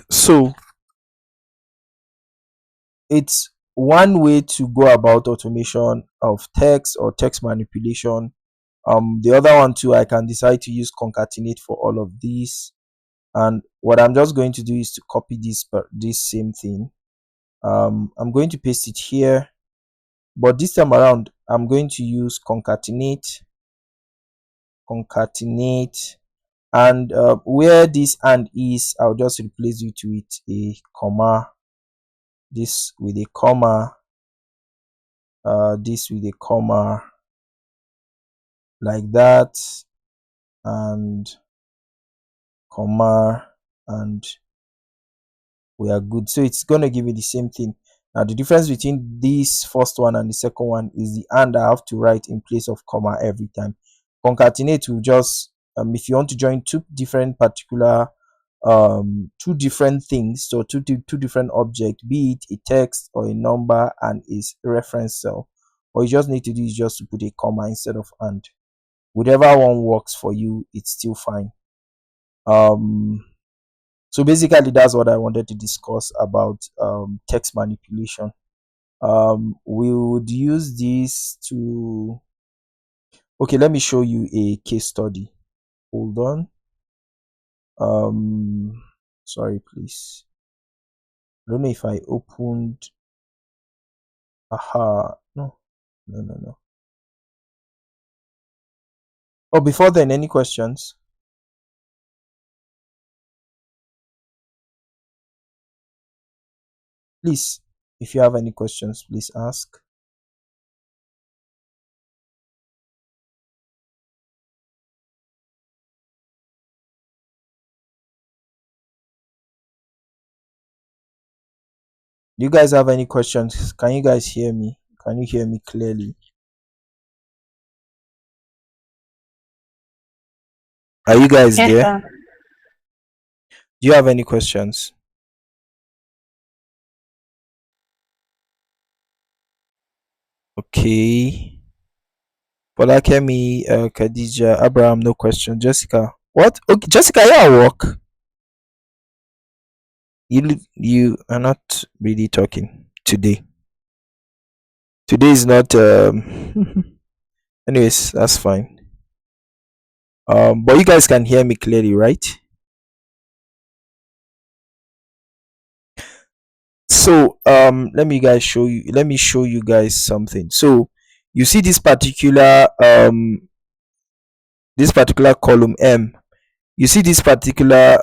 So it's one way to go about automation of text or text manipulation. The other one too, I can decide to use concatenate for all of these. And what I'm just going to do is to copy this same thing. I'm going to paste it here, but this time around I'm going to use concatenate, and where this and is, I'll just replace it with a comma, this with a comma, this with a comma, like that, and comma, and we are good. So it's going to give me the same thing. Now the difference between this first one and the second one is the and I have to write in place of comma every time. Concatenate will just if you want to join two different things, so two different objects, be it a text or a number and its reference cell, all you just need to do is just to put a comma instead of and. Whatever one works for you, it's still fine. So basically that's what I wanted to discuss about text manipulation. We would use this to, okay, let me show you a case study. Hold on. Sorry, please. I don't know if I opened. No. Oh, before then, any questions? Please, if you have any questions, please ask. Do you guys have any questions? Can you guys hear me? Can you hear me clearly? Are you guys Yes, there? sir. Do you have any questions? Okay. Polakemi, Khadija, Abraham, no question. Jessica, what? Okay, Jessica, you at work? You are not really talking today. Today is not. Anyways, that's fine. But you guys can hear me clearly, right? So let me show you guys something. So you see this particular column M. You see this particular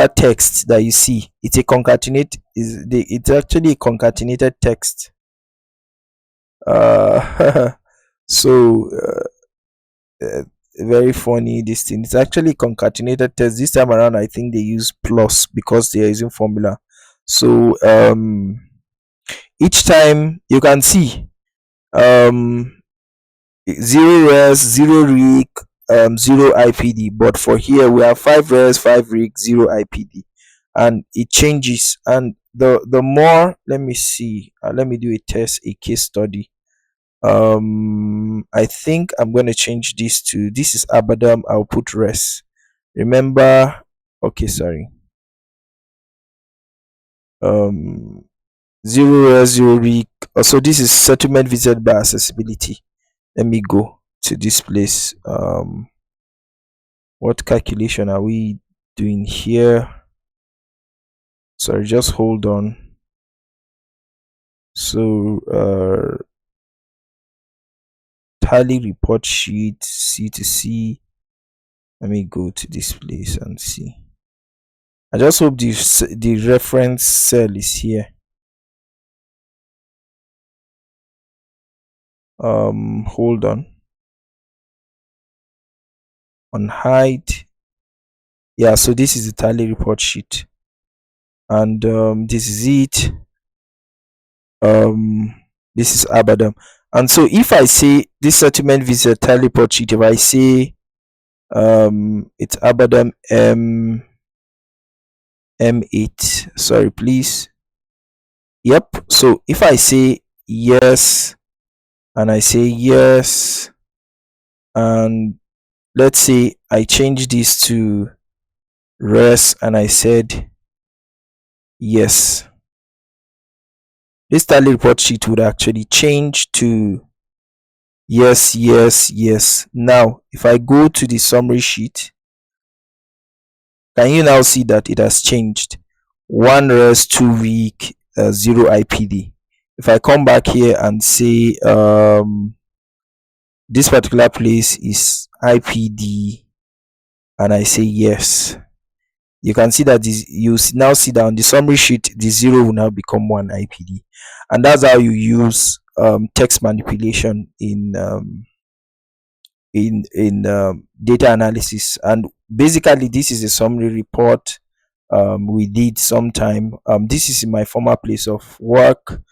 text that you see. It's a it's actually a concatenated text. So very funny, this thing. It's actually concatenated text. This time around I think they use plus because they are using formula. So each time you can see 0 res, 0 rig, 0 IPD, but for here we have 5 res, 5 rig, 0 IPD, and it changes. And the more, let me see, let me do a case study. I think I'm going to change this to, this is Abadam, I'll put res. Remember, okay, sorry, 0 res, 0 rig. So this is settlement visited by accessibility. Let me go to this place. What calculation are we doing here? Sorry, just hold on. So tally report sheet, C2C. Let me go to this place and see. I just hope the reference cell is here. Hold on hide. Yeah, so this is the tally report sheet, and this is it. This is Abadam. And so if I say this settlement visa tally report sheet, if I say it's Abadam M8, sorry please. Yep. So if I say yes, and I say yes, and let's say I change this to res, and I said yes. This tally report sheet would actually change to yes, yes, yes. Now, if I go to the summary sheet, can you now see that it has changed? 1 res, 2 week, 0 IPD. If I come back here and say this particular place is IPD, and I say yes, you can see that this, now see that on the summary sheet the 0 will now become 1 IPD. And that's how you use text manipulation in data analysis. And basically this is a summary report we did sometime. This is in my former place of work.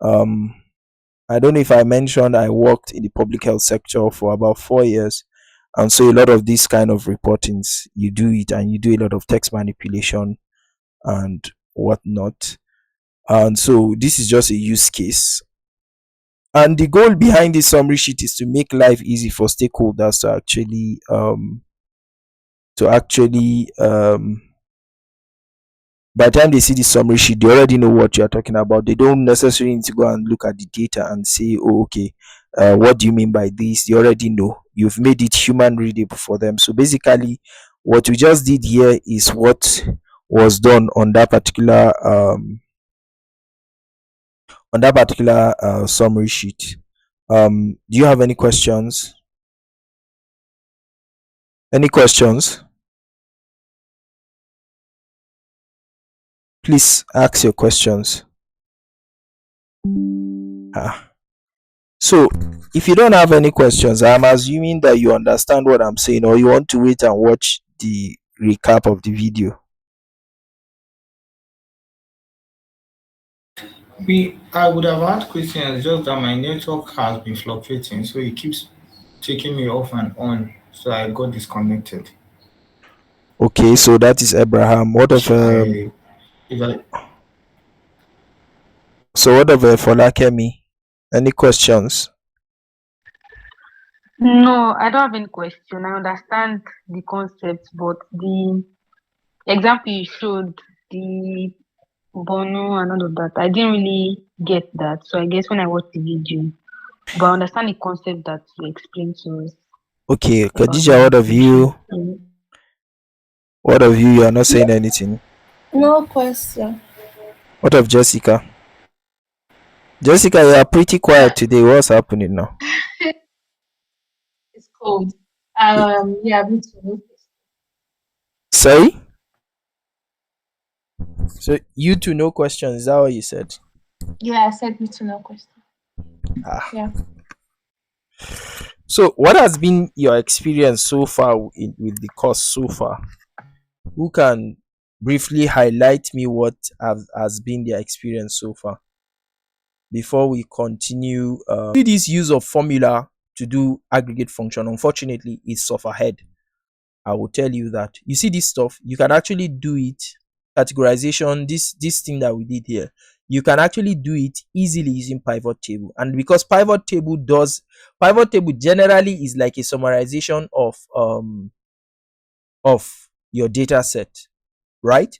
I don't know if I mentioned I worked in the public health sector for about 4 years, and so a lot of these kind of reportings, you do it, and you do a lot of text manipulation and whatnot. And so this is just a use case, and the goal behind this summary sheet is to make life easy for stakeholders to actually by the time they see the summary sheet, they already know what you are talking about. They don't necessarily need to go and look at the data and say, oh, okay, what do you mean by this? They already know. You've made it human readable for them. So basically, what we just did here is what was done on that particular summary sheet. Do you have any questions? Any questions? Please ask your questions. So if you don't have any questions, I'm assuming that you understand what I'm saying, or you want to wait and watch the recap of the video. I would have had questions, just that my network has been fluctuating, so it keeps taking me off and on, so I got disconnected. Okay, so that is Abraham. What of what of Folakemi? Any questions? No, I don't have any question. I understand the concept, but the example you showed, the Bono and all of that, I didn't really get that. So I guess when I watch the video, but I understand the concept that you explained to us. Okay, Khadija, what of you? What of you? You are not saying anything. No question. What of Jessica? Jessica, you are pretty quiet today. What's happening now? It's cold. Yeah, me too. Sorry? So you two, no questions. Is that what you said? Yeah, I said me too, no question. Yeah. So what has been your experience so far with the course so far? Who can briefly highlight me what has been their experience so far before we continue? This use of formula to do aggregate function, unfortunately, is sufferhead. I will tell you that. You see this stuff, you can actually do it. Categorization, this thing that we did here, you can actually do it easily using pivot table. And because pivot table generally is like a summarization of your data set, right?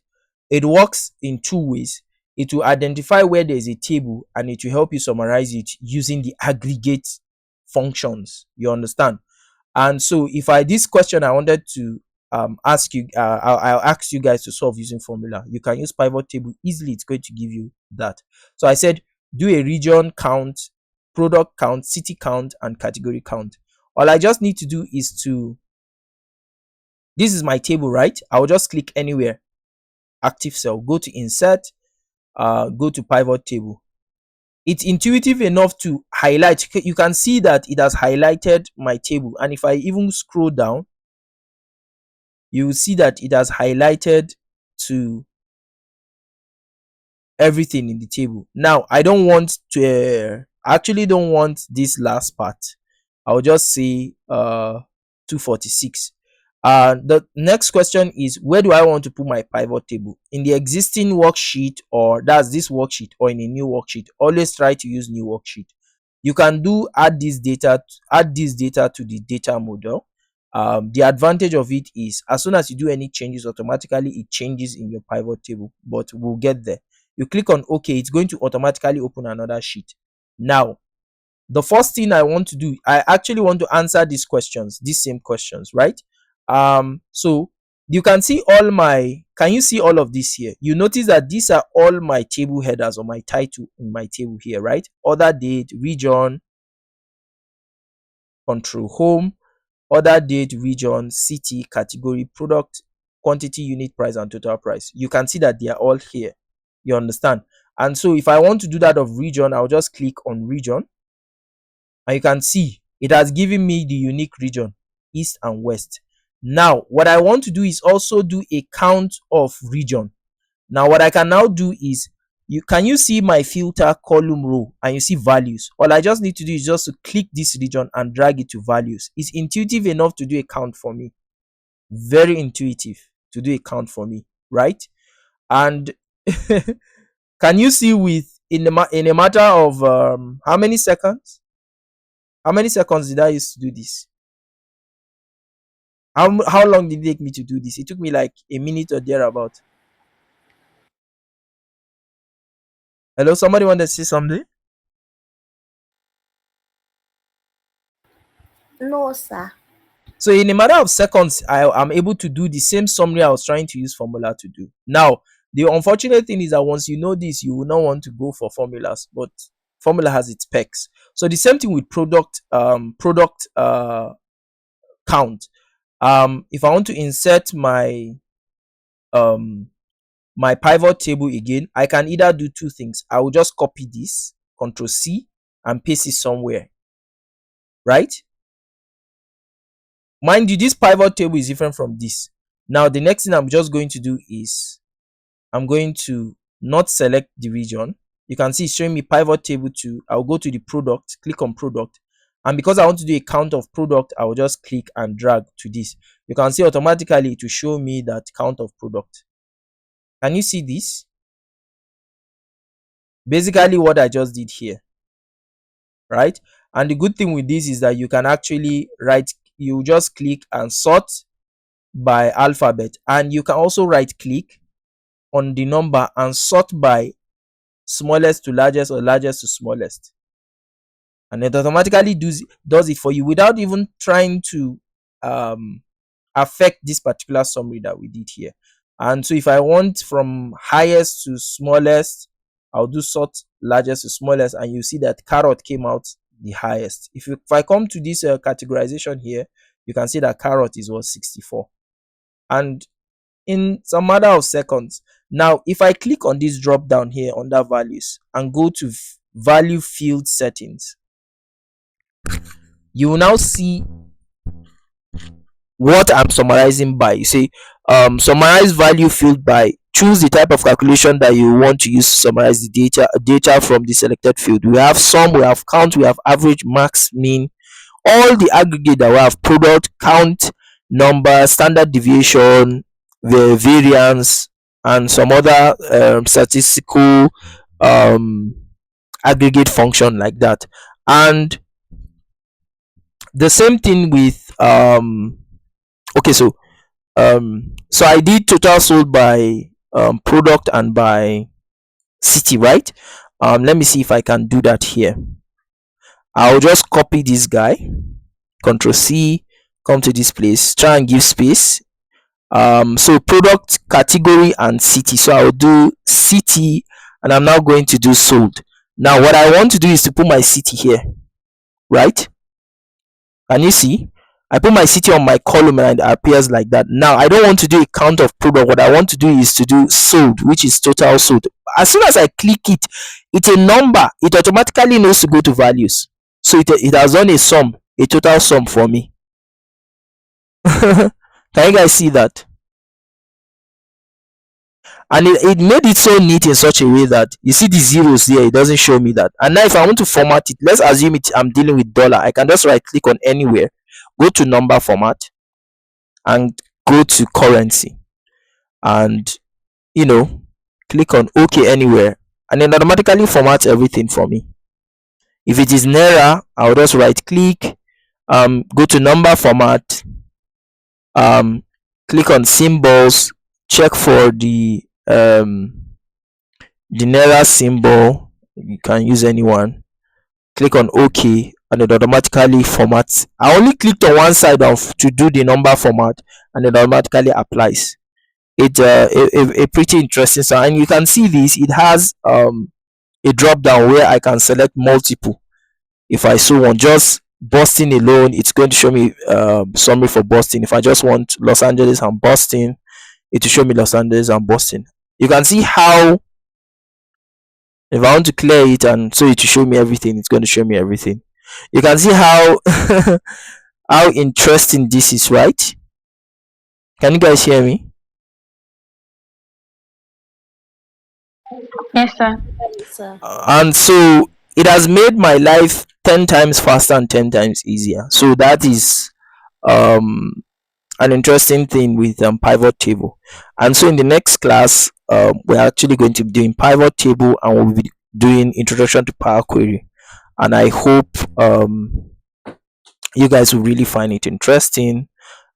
It works in two ways. It will identify where there's a table, and it will help you summarize it using the aggregate functions. You understand? And so if this question I wanted to ask you, I'll ask you guys to solve using formula. You can use pivot table easily. It's going to give you that. So I said do a region count, product count, city count, and category count. All I just need to do is this is my table, right? I'll just click anywhere, active cell, go to insert, go to pivot table. It's intuitive enough to highlight. You can see that it has highlighted my table, and if I even scroll down, you will see that it has highlighted to everything in the table. Now I don't want to I actually don't want this last part. I'll just say 246. The next question is, where do I want to put my pivot table? In the existing worksheet, or that's this worksheet, or in a new worksheet? Always try to use new worksheet. You can do add this data to the data model, The advantage of it is as soon as you do any changes, automatically it changes in your pivot table, but we'll get there. You click on OK, it's going to automatically open another sheet. Now, the first thing I want to do, I actually want to answer these questions, these same questions, right? So you can see can you see all of this here? You notice that these are all my table headers or my title in my table here, right? Order date, region, control home, order date, region, city, category, product, quantity, unit price, and total price. You can see that they are all here. You understand? And so if I want to do that of region, I'll just click on region, and you can see it has given me the unique region, east and west. Now what I want to do is also do a count of region. Now what I can now do is, can you see my filter column row and you see values? All I just need to do is just to click this region and drag it to values. It's intuitive enough to do a count for me. Very intuitive to do a count for me, right? And can you see in a matter of how many seconds? How many seconds did I use to do this? How long did it take me to do this? It took me like a minute or thereabout. Hello, somebody want to say something? No, sir. So in a matter of seconds, I am able to do the same summary I was trying to use formula to do. Now, the unfortunate thing is that once you know this, you will not want to go for formulas, but formula has its specs. So the same thing with product count. If I want to insert my my pivot table again, I can either do two things. I will just copy this, Control C, and paste it somewhere, right? Mind you, this pivot table is different from this. Now the next thing I'm just going to do is I'm going to not select the region. You can see it's showing me pivot table 2. I'll go to the product, click on product, and because I want to do a count of product, I will just click and drag to this. You can see automatically it will show me that count of product. Can you see this? Basically what I just did here, right? And the good thing with this is that you can actually you just click and sort by alphabet, and you can also right click on the number and sort by smallest to largest or largest to smallest, and it automatically does it for you without even trying to affect this particular summary that we did here. And so if I want from highest to smallest, I'll do sort largest to smallest, and you see that carrot came out the highest. If I come to this categorization here, you can see that carrot was 64, and in some matter of seconds. Now if I click on this drop down here under values and go to value field settings, you will now see what I'm summarizing by. You say summarize value field by, choose the type of calculation that you want to use to summarize the data from the selected field. We have sum, we have count, we have average, max, mean, all the aggregate that we have: product, count, number, standard deviation, the variance, and some other statistical aggregate function like that. And the same thing with okay, so I did total sold by product and by city, right? Let me see if I can do that here. I'll just copy this guy, Control C, come to this place, try and give space. So product, category, and city. So I'll do city, and I'm now going to do sold. Now what I want to do is to put my city here, right? Can you see? I put my city on my column and it appears like that. Now I don't want to do a count of product. What I want to do is to do sold, which is total sold. As soon as I click it, it's a number. It automatically knows to go to values. So it has done a sum, a total sum for me. Can you guys see that? And it made it so neat in such a way that you see the zeros there, it doesn't show me that. And now if I want to format it, let's assume I'm dealing with dollar. I can just right click on anywhere, go to number format, and go to currency, and click on OK anywhere, and then automatically format everything for me. If it is naira, I'll just right click, go to number format, um click on symbols, check for the naira symbol. You can use anyone. Click on OK, and it automatically formats. I only clicked on one side of to do the number format, and it automatically applies. It's a pretty interesting sound, and you can see this. It has a drop down where I can select multiple if I so want. Just Boston alone, it's going to show me summary for Boston. If I just want Los Angeles and Boston, it will show me Los Angeles and Boston. You can see how, if I want to clear it and so it will show me everything, it's going to show me everything. You can see how how interesting this is, right? Can you guys hear me? Yes, sir. Sir. And so it has made my life 10 times faster and 10 times easier. So that is um an interesting thing with pivot table. And so in the next class, we're actually going to be doing pivot table, and we'll be doing introduction to Power Query. And I hope you guys will really find it interesting.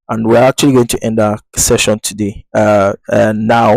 And we're actually going to end our session today now.